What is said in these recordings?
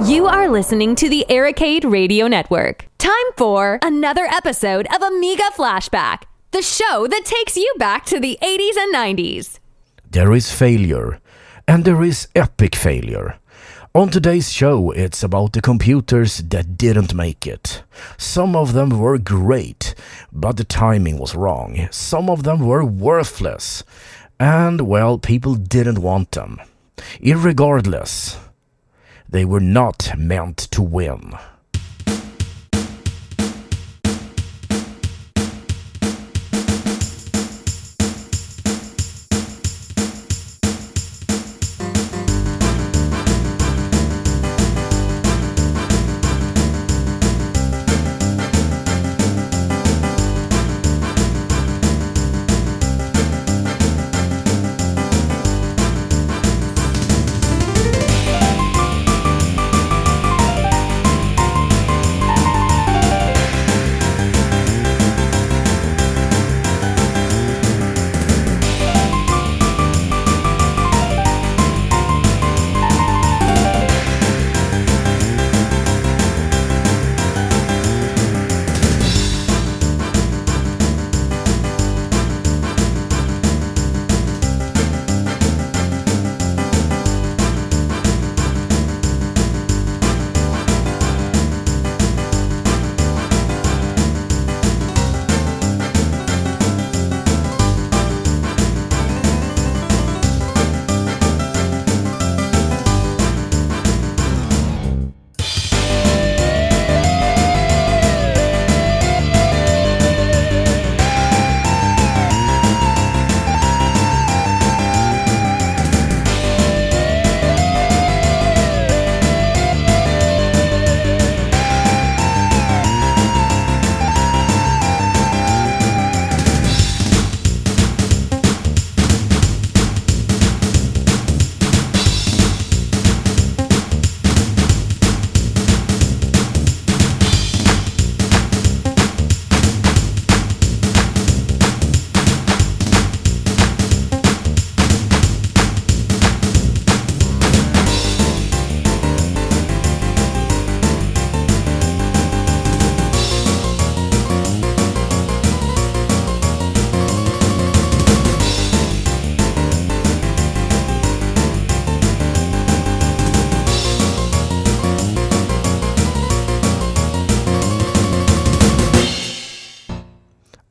You are listening to the Arcade Radio Network. Time for another episode of Amiga Flashback, the show that takes you back to the 80s and 90s. There is failure, and there is epic failure. On today's show, it's about the computers that didn't make it. Some of them were great, but the timing was wrong. Some of them were worthless, and, well, people didn't want them. Irregardless, they were not meant to win.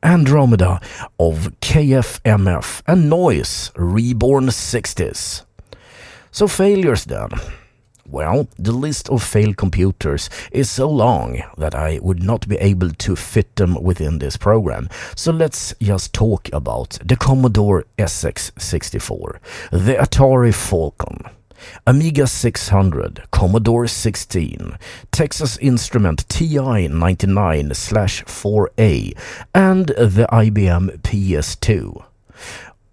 Andromeda of KFMF and Noise Reborn 60s. So failures then. Well, the list of failed computers is so long that I would not be able to fit them within this program. So let's just talk about the Commodore SX64, the Atari Falcon, Amiga 600, Commodore 16, Texas Instrument TI-99/4A, and the IBM PS2.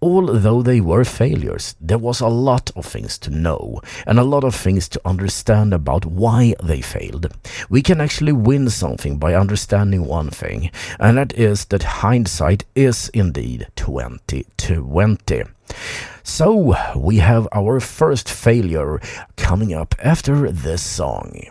Although they were failures, there was a lot of things to know and a lot of things to understand about why they failed. We can actually win something by understanding one thing, and that is that hindsight is indeed 20/20. So, we have our first failure coming up after this song.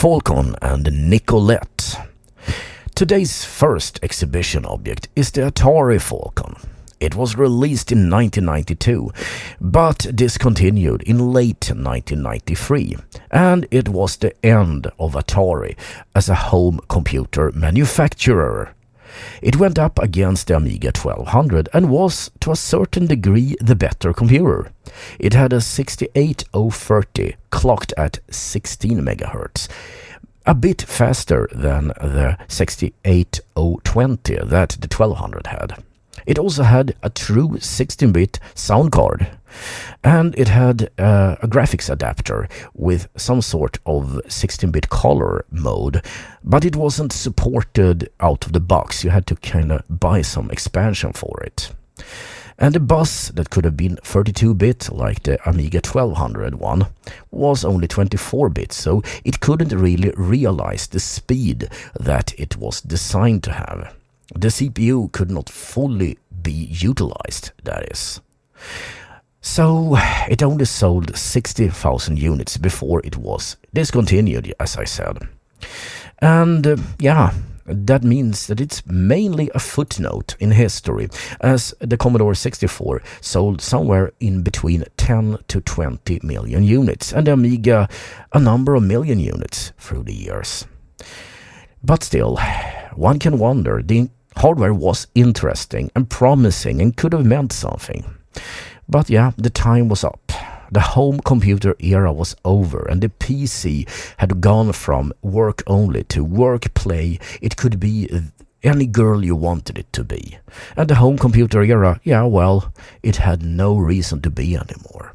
Falcon and Nicolette. Today's first exhibition object is the Atari Falcon. It was released in 1992, but discontinued in late 1993, and it was the end of Atari as a home computer manufacturer. It went up against the Amiga 1200 and was, to a certain degree, the better computer. It had a 68030 clocked at 16 MHz, a bit faster than the 68020 that the 1200 had. It also had a true 16-bit sound card, and it had a graphics adapter with some sort of 16-bit color mode, but it wasn't supported out of the box. You had to kind of buy some expansion for it. And the bus that could have been 32-bit, like the Amiga 1200 one, was only 24-bit, so it couldn't really realize the speed that it was designed to have. The CPU could not fully be utilized, that is. So it only sold 60,000 units before it was discontinued, as I said. And that means that it's mainly a footnote in history, as the Commodore 64 sold somewhere in between 10 to 20 million units, and the Amiga a number of million units through the years. But still, one can wonder, the hardware was interesting and promising and could have meant something. But the time was up. The home computer era was over, and the PC had gone from work only to work play. It could be any girl you wanted it to be. And the home computer era, it had no reason to be anymore.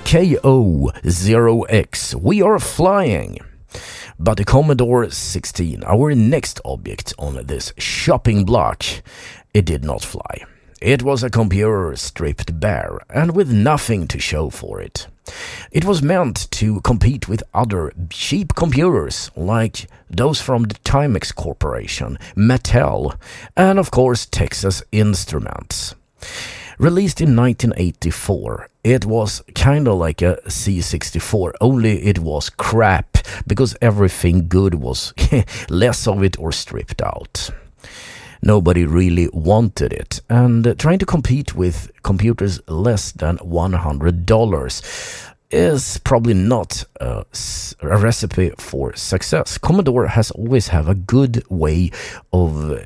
KO0X, we are flying. But the Commodore 16, our next object on this shopping block, it did not fly. It was a computer stripped bare and with nothing to show for it. It was meant to compete with other cheap computers like those from the Timex Corporation, Mattel, and of course Texas Instruments. Released in 1984, it was kinda like a C64, only it was crap, because everything good was less of it or stripped out. Nobody really wanted it, and trying to compete with computers less than $100, is probably not a recipe for success. Commodore has always had a good way of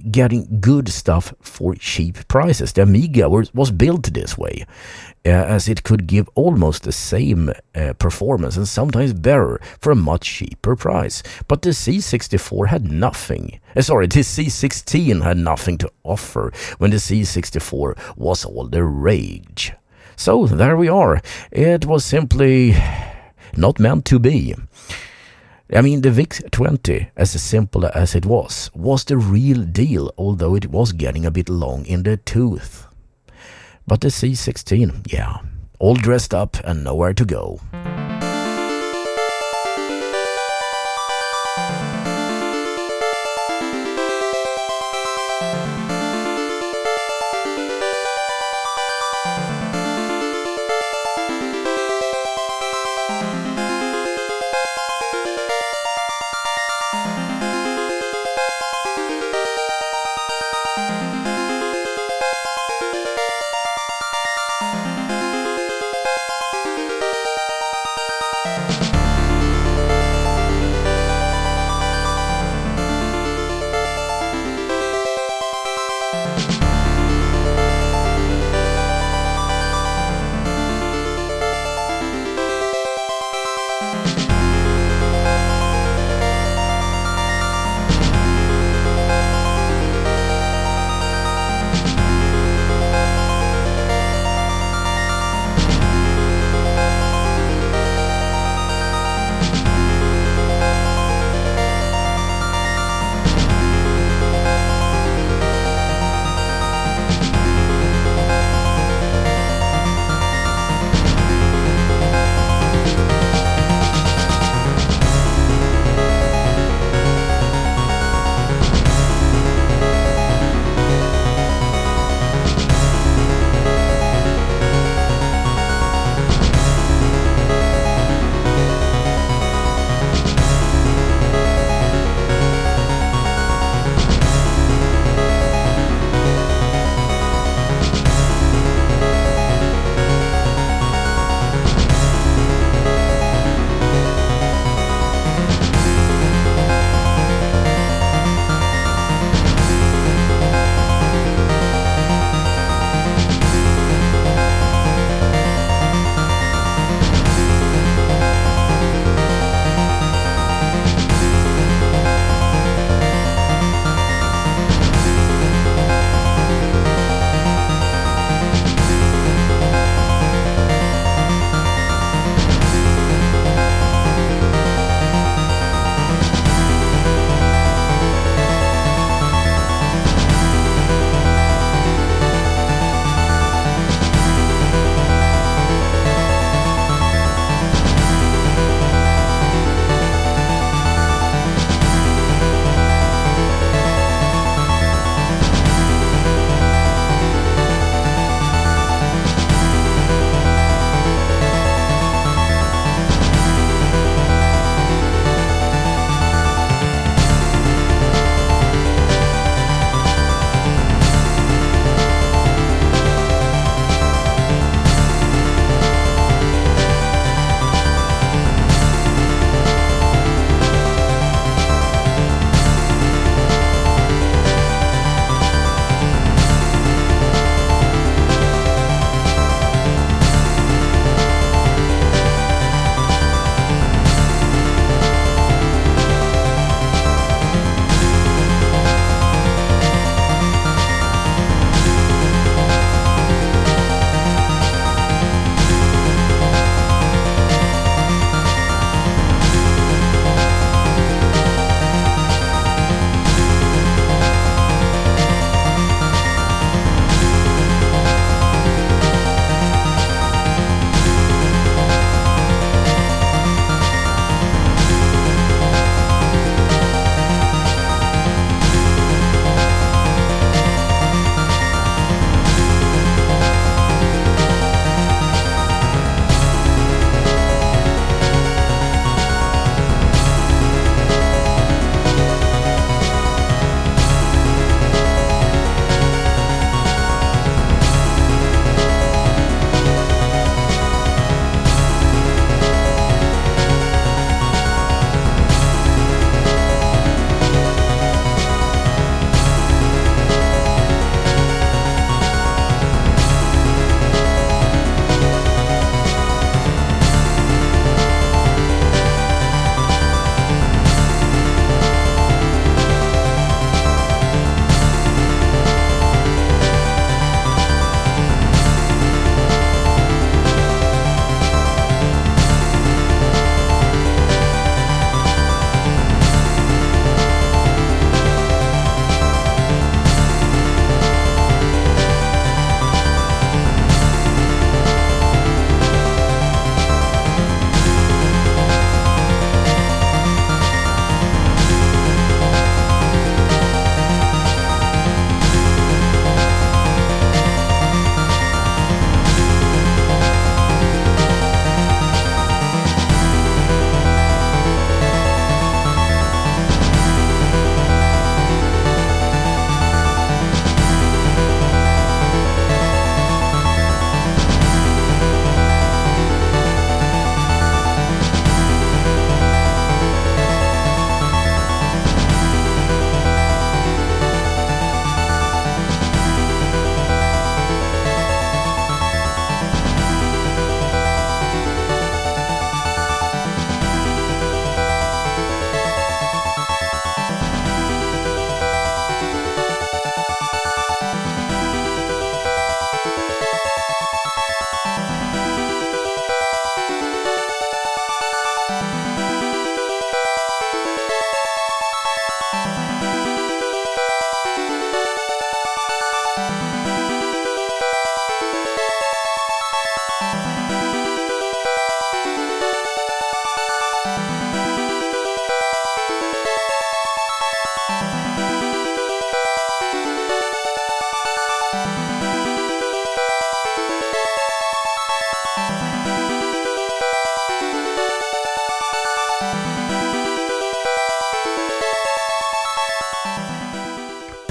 getting good stuff for cheap prices. The Amiga was built this way, as it could give almost the same performance and sometimes better for a much cheaper price. But the C64 had nothing. The C16 had nothing to offer when the C64 was all the rage. So there we are. It was simply not meant to be. I mean, the VIC-20, as simple as it was the real deal, although it was getting a bit long in the tooth. But the C16, yeah, all dressed up and nowhere to go.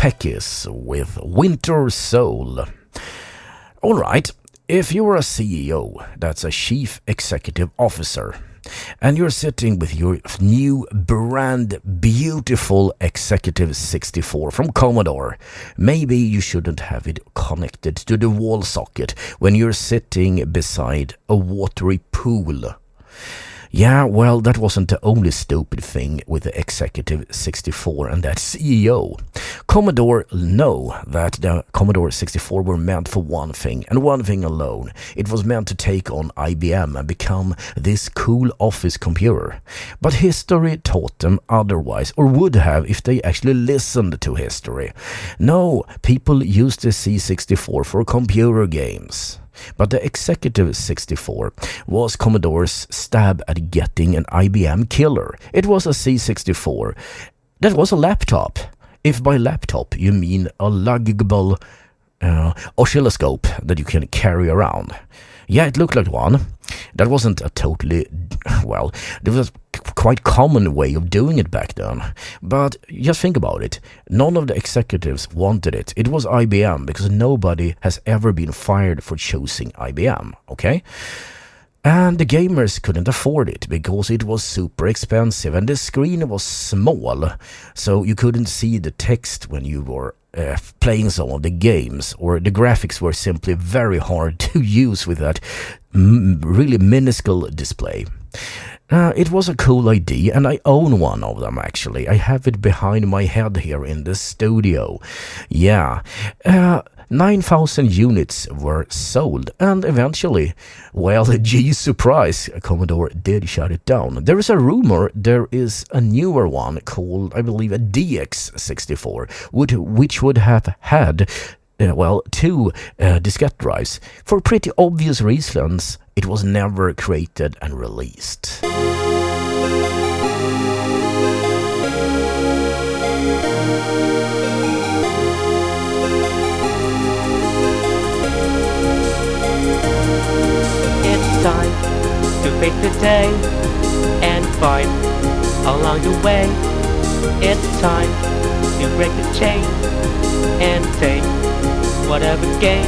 Pekis with Winter Soul. Alright, if you're a CEO, that's a Chief Executive Officer, and you're sitting with your new brand beautiful Executive 64 from Commodore, maybe you shouldn't have it connected to the wall socket when you're sitting beside a watery pool. Yeah, well, that wasn't the only stupid thing with the Executive 64 and that CEO. Commodore know that the Commodore 64 were meant for one thing, and one thing alone. It was meant to take on IBM and become this cool office computer. But history taught them otherwise, or would have if they actually listened to history. No, people used the C64 for computer games. But the Executive 64 was Commodore's stab at getting an IBM killer. It was a C64 that was a laptop. If by laptop you mean a luggable oscilloscope that you can carry around. Yeah, it looked like one. That wasn't a totally, well, there was a quite common way of doing it back then. But just think about it. None of the executives wanted it. It was IBM because nobody has ever been fired for choosing IBM, okay? And the gamers couldn't afford it because it was super expensive and the screen was small, so you couldn't see the text when you were playing some of the games, or the graphics were simply very hard to use with that really minuscule display. It was a cool idea, and I own one of them actually. I have it behind my head here in the studio. Yeah. 9,000 units were sold, and eventually, well, geez, surprise, Commodore did shut it down. There is a rumor there is a newer one called, I believe, a DX64, which would have had, two diskette drives. For pretty obvious reasons, it was never created and released. Time to face the day and fight along the way. It's time to break the chain and take whatever gain.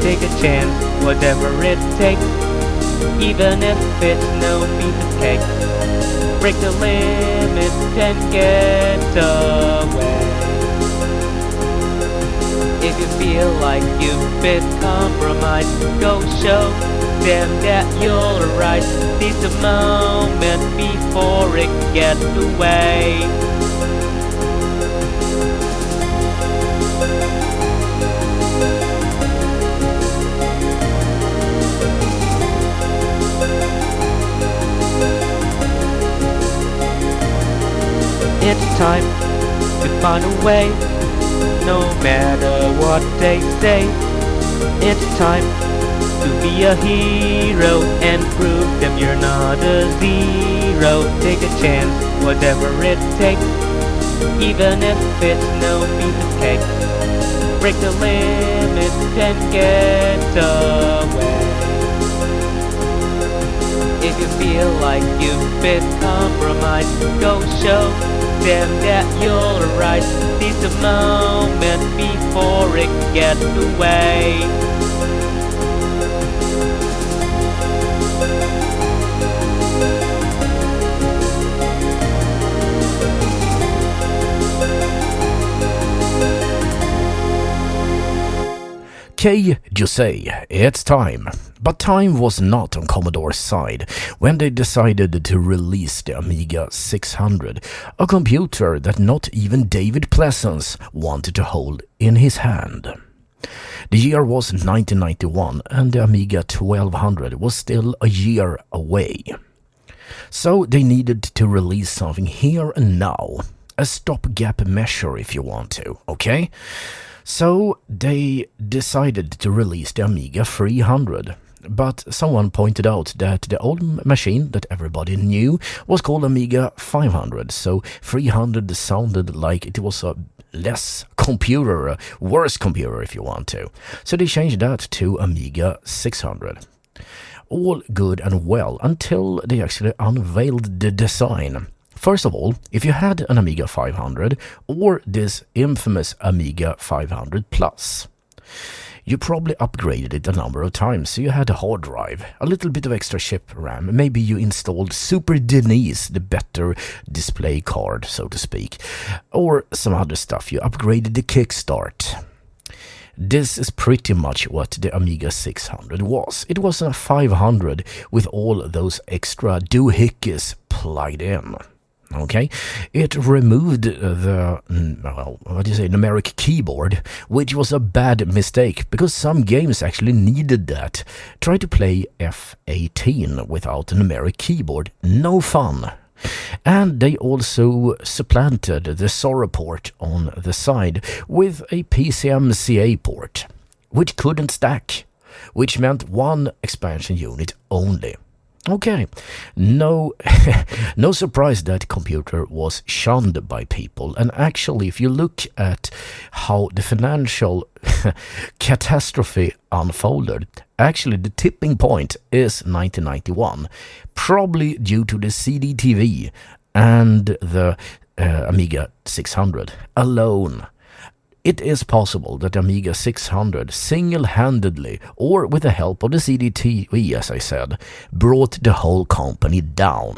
Take a chance, whatever it takes, even if it's no piece of cake. Break the limit and get away. If you feel like you've been compromised, go show them that you're right. Seize the moment before it gets away. It's time to find a way, no matter what they say. It's time to be a hero and prove them you're not a zero. Take a chance, whatever it takes, even if it's no piece of cake. Break the limit and get away. If you feel like you've been compromised, go show them that you're right. Seize the moment before it gets away. You say, it's time. But time was not on Commodore's side when they decided to release the Amiga 600, a computer that not even David Pleasance wanted to hold in his hand. The year was 1991 and the Amiga 1200 was still a year away. So they needed to release something here and now, a stopgap measure if you want to, okay? So they decided to release the Amiga 300, but someone pointed out that the old machine that everybody knew was called Amiga 500, so 300 sounded like it was a less computer, a worse computer if you want to. So they changed that to Amiga 600. All good and well until they actually unveiled the design. First of all, if you had an Amiga 500 or this infamous Amiga 500 Plus, you probably upgraded it a number of times. So you had a hard drive, a little bit of extra chip RAM, maybe you installed Super Denise, the better display card, so to speak, or some other stuff. You upgraded the kickstart. This is pretty much what the Amiga 600 was. It was a 500 with all those extra doohickeys plugged in. Okay, it removed the, numeric keyboard, which was a bad mistake because some games actually needed that. Try to play F18 without a numeric keyboard, no fun. And they also supplanted the Sora port on the side with a PCMCA port, which couldn't stack, which meant one expansion unit only. Okay, no surprise that computer was shunned by people, and actually if you look at how the financial catastrophe unfolded, actually the tipping point is 1991, probably due to the CD-TV and the Amiga 600 alone. It is possible that Amiga 600 single-handedly, or with the help of the CD-TV, as I said, brought the whole company down.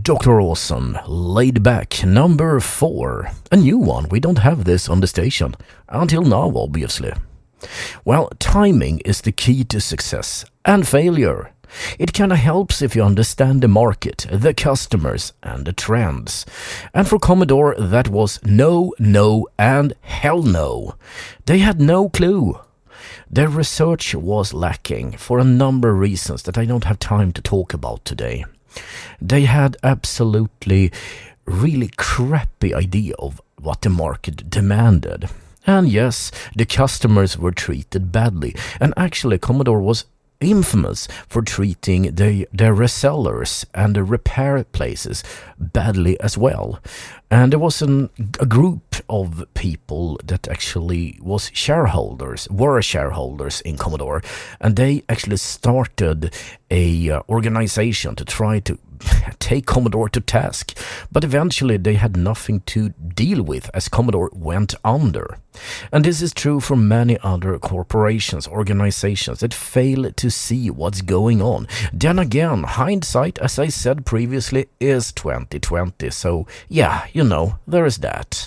Dr. Awesome, Laid Back, number 4. A new one, we don't have this on the station. Until now, obviously. Well, timing is the key to success and failure. It kinda helps if you understand the market, the customers, and the trends. And for Commodore, that was no, no, and hell no. They had no clue. Their research was lacking for a number of reasons that I don't have time to talk about today. They had absolutely really crappy idea of what the market demanded. And yes, the customers were treated badly, and actually Commodore was infamous for treating their resellers and the repair places badly as well. And there was a group of people that actually were shareholders in Commodore, and they actually started a organization to try to take Commodore to task, but eventually they had nothing to deal with as Commodore went under. And this is true for many other corporations, organizations that fail to see what's going on. Then again, hindsight, as I said previously, is 2020, so yeah, you know, there is that.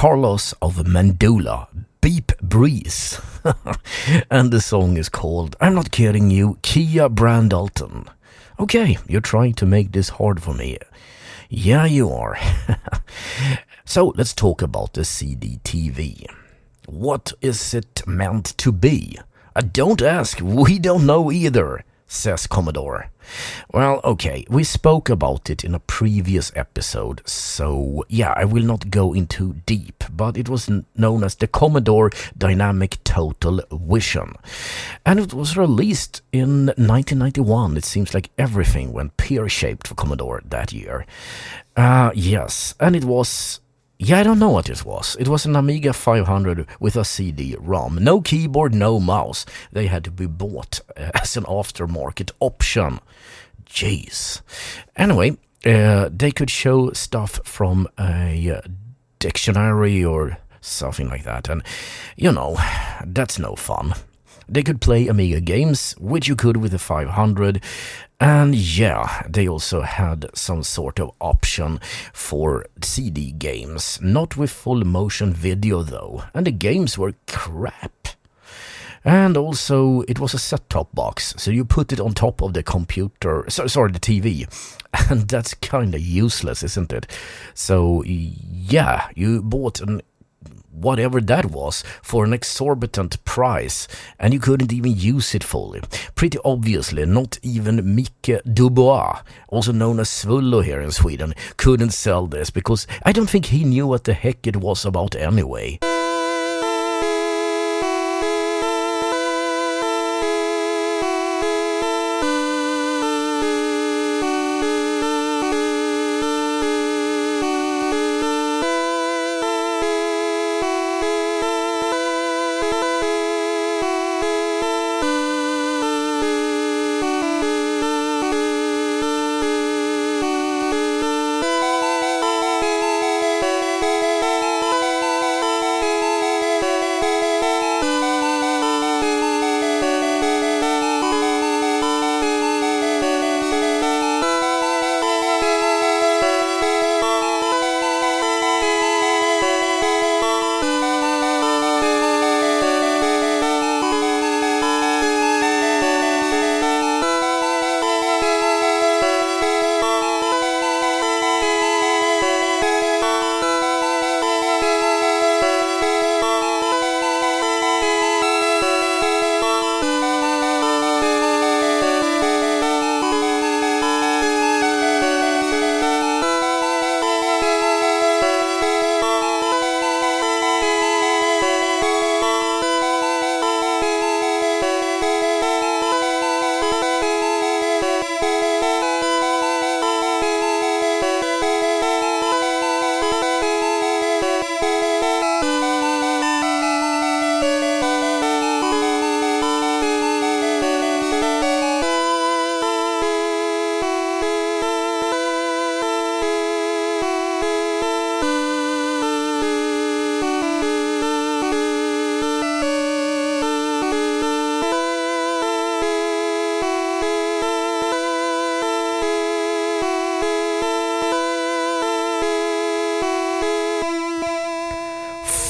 Carlos of Mandula, Beep Breeze. And the song is called, I'm not kidding you, Kia Brandalton. Okay, you're trying to make this hard for me. Yeah, you are. So let's talk about the CD-TV. What is it meant to be? Don't ask, we don't know either, says Commodore. Well, okay, we spoke about it in a previous episode, so yeah, I will not go into deep, but it was known as the Commodore Dynamic Total Vision. And it was released in 1991. It seems like everything went pear-shaped for Commodore that year. Yes, and it was... Yeah, I don't know what it was. It was an Amiga 500 with a CD-ROM. No keyboard, no mouse. They had to be bought as an aftermarket option. Jeez. Anyway, they could show stuff from a dictionary or something like that. And, you know, that's no fun. They could play Amiga games, which you could with the 500. And yeah, they also had some sort of option for CD games. Not with full motion video though. And the games were crap. And also, it was a set-top box. So you put it on top of the computer, the TV. And that's kind of useless, isn't it? So yeah, you bought whatever that was for an exorbitant price, and you couldn't even use it fully. Pretty obviously, not even Micke Dubois, also known as Svullo here in Sweden, couldn't sell this because I don't think he knew what the heck it was about anyway.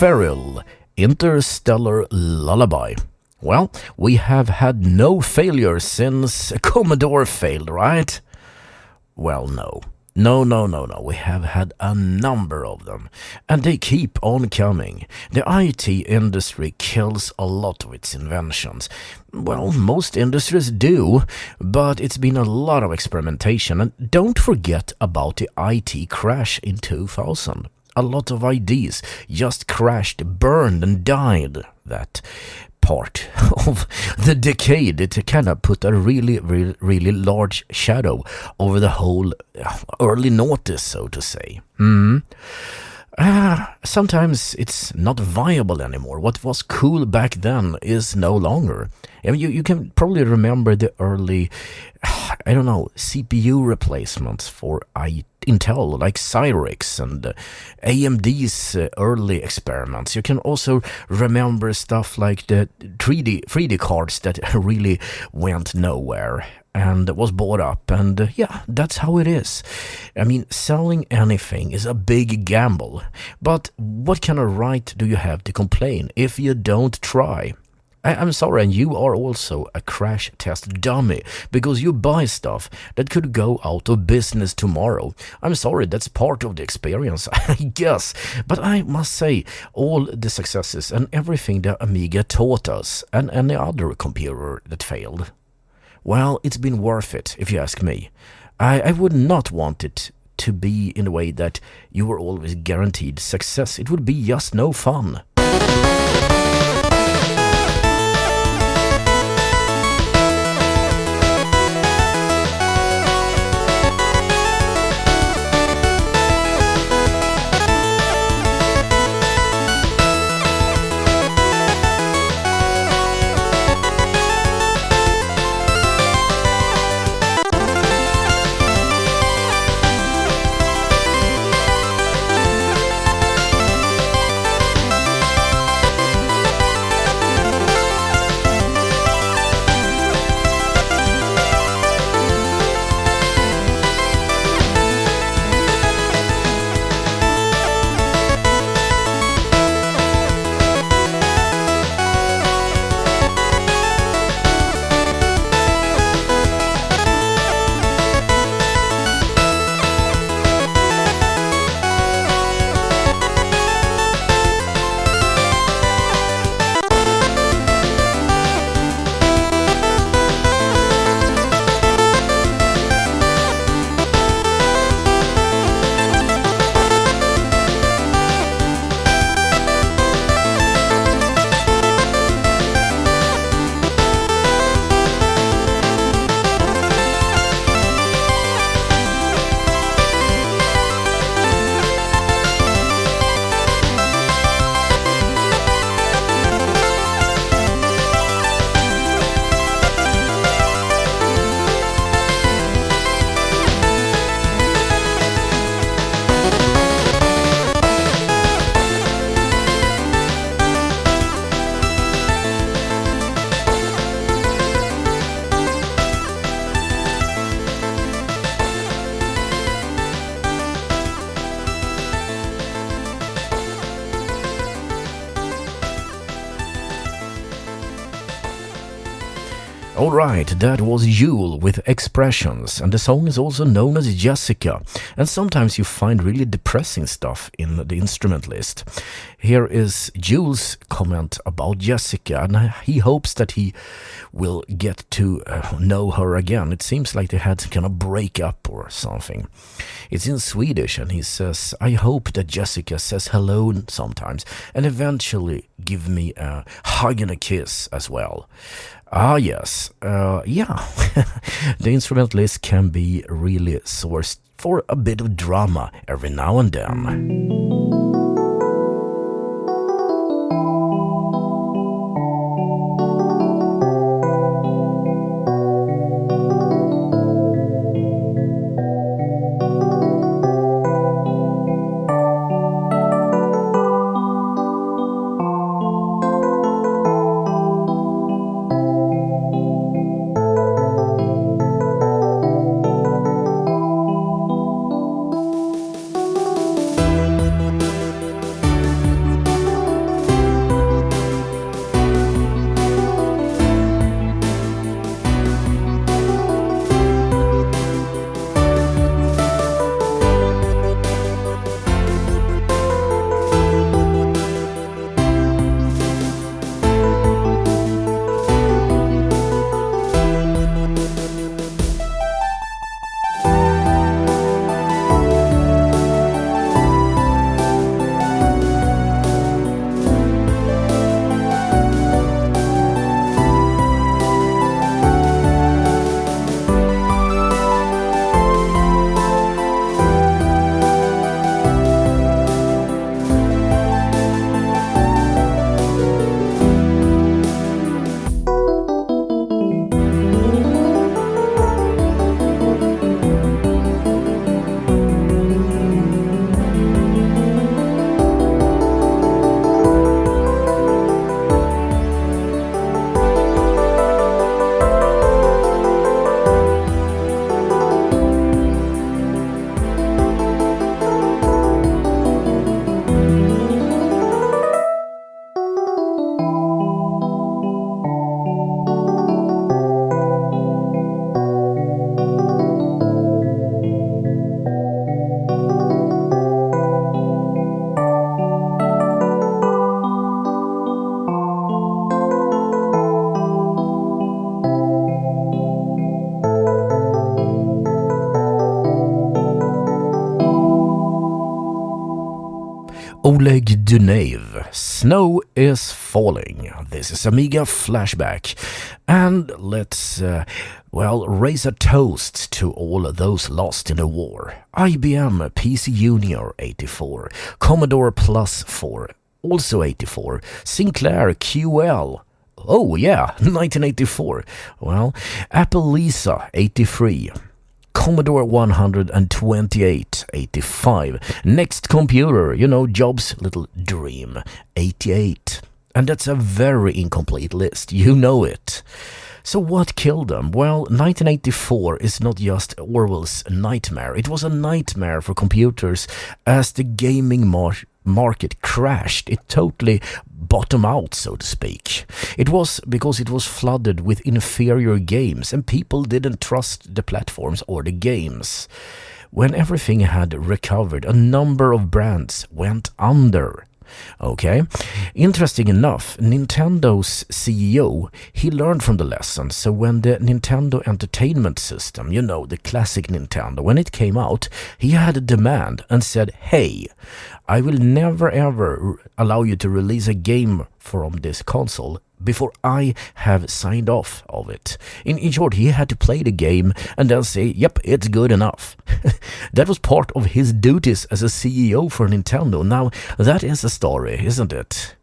Feral, Interstellar Lullaby. Well, we have had no failure since Commodore failed, right? Well, no. No. We have had a number of them. And they keep on coming. The IT industry kills a lot of its inventions. Well, most industries do, but it's been a lot of experimentation. And don't forget about the IT crash in 2000. A lot of ideas just crashed, burned and died. That part of the decade, it kind of put a really large shadow over the whole early noughties, so to say. Sometimes it's not viable anymore. What was cool back then is no longer. I mean, you can probably remember the early I don't know, CPU replacements for Intel, like Cyrix and AMD's early experiments. You can also remember stuff like the 3D cards that really went nowhere and was bought up, and yeah, that's how it is. I mean, selling anything is a big gamble, but what kind of right do you have to complain if you don't try? I'm sorry, and you are also a crash test dummy, because you buy stuff that could go out of business tomorrow. I'm sorry, that's part of the experience, I guess. But I must say, all the successes and everything that Amiga taught us, and any other computer that failed, well, it's been worth it, if you ask me. I would not want it to be in a way that you were always guaranteed success. It would be just no fun. Alright, that was Yule with Expressions, and the song is also known as Jessica, and sometimes you find really depressing stuff in the instrument list. Here is Jule's comment about Jessica, and he hopes that he will get to know her again. It seems like they had to kind of break up or something. It's in Swedish, and he says, I hope that Jessica says hello sometimes, and eventually give me a hug and a kiss as well. Ah, yes. Yeah. The instrument list can be really sourced for a bit of drama every now and then. Oleg Dunave, Snow is Falling. This is Amiga Flashback. And let's, raise a toast to all those lost in the war. IBM PC Junior 84, Commodore Plus 4, also 84, Sinclair QL, oh yeah, 1984, Apple Lisa 83, Commodore 128, 85. Next computer, Job's little dream, 88. And that's a very incomplete list, you know it. So what killed them? Well, 1984 is not just Orwell's nightmare. It was a nightmare for computers as the gaming market crashed. It totally bottomed out, so to speak. It was because it was flooded with inferior games and people didn't trust the platforms or the games. When everything had recovered, a number of brands went under. Okay, interesting enough, Nintendo's CEO, he learned from the lesson. So when the Nintendo Entertainment System, the classic Nintendo, when it came out, he had a demand and said, hey, I will never ever allow you to release a game from this console before I have signed off of it. In short, he had to play the game and then say, yep, it's good enough. That was part of his duties as a CEO for Nintendo. Now, that is a story, isn't it?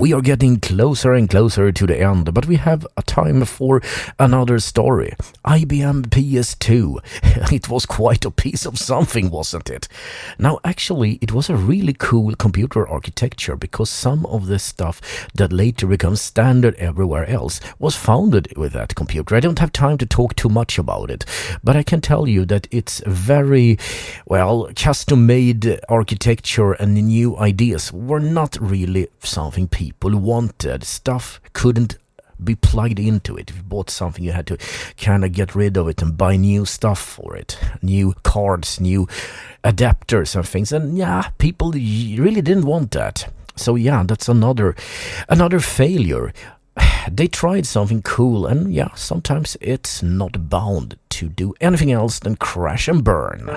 We are getting closer and closer to the end, but we have a time for another story. IBM PS2. It was quite a piece of something, wasn't it? Now, actually, it was a really cool computer architecture because some of the stuff that later becomes standard everywhere else was founded with that computer. I don't have time to talk too much about it, but I can tell you that it's very, custom-made architecture and the new ideas were not really something people wanted. Stuff couldn't be plugged into it. If you bought something, you had to kind of get rid of it and buy new stuff for it. New cards, new adapters and things. And people really didn't want that. So that's another failure. They tried something cool and sometimes it's not bound to do anything else than crash and burn.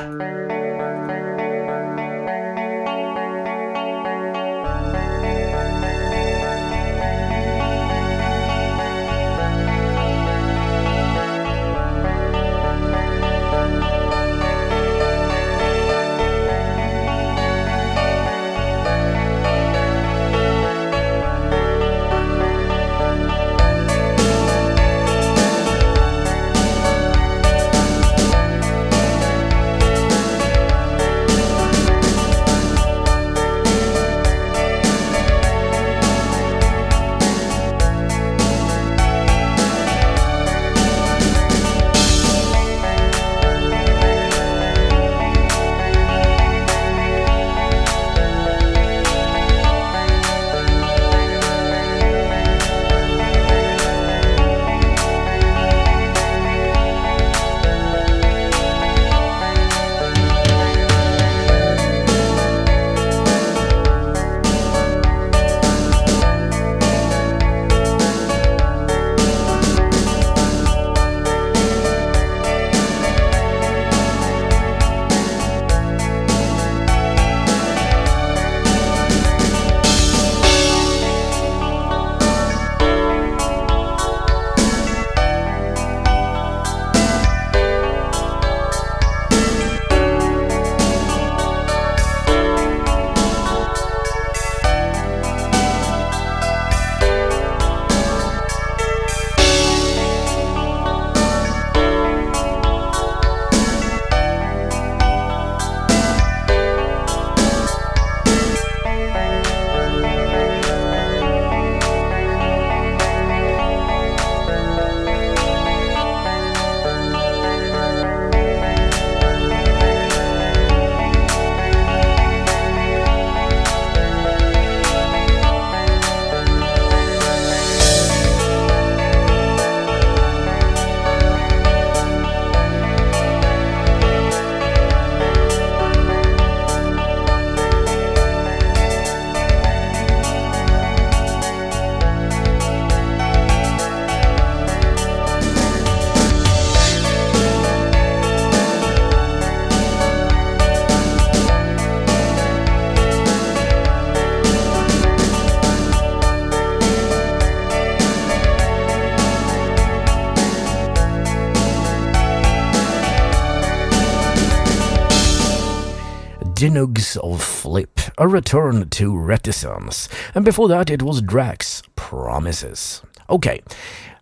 Dinugs of Flip, A Return to Reticence, and before that it was Drax, Promises. Okay,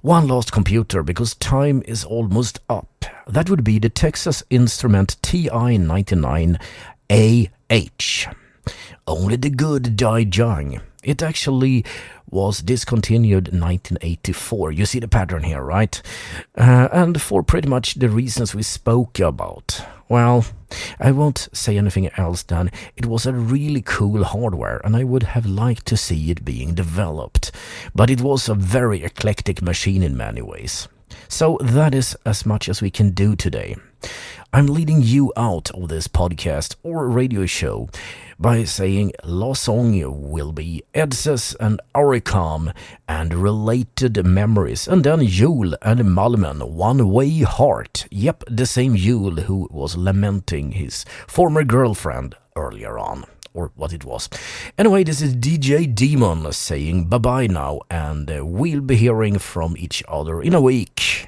one last computer because time is almost up. That would be the Texas Instrument TI-99AH. Only the good die young. It actually was discontinued in 1984. You see the pattern here, right? And for pretty much the reasons we spoke about. Well, I won't say anything else than it was a really cool hardware and I would have liked to see it being developed. But it was a very eclectic machine in many ways. So that is as much as we can do today. I'm leading you out of this podcast or radio show by saying La Song will be Edses and Oricom and related memories, and then Yule and Malmen, One Way Heart. Yep, the same Yule who was lamenting his former girlfriend earlier on, or what it was. Anyway, this is DJ Daemon saying bye-bye now, and we'll be hearing from each other in a week.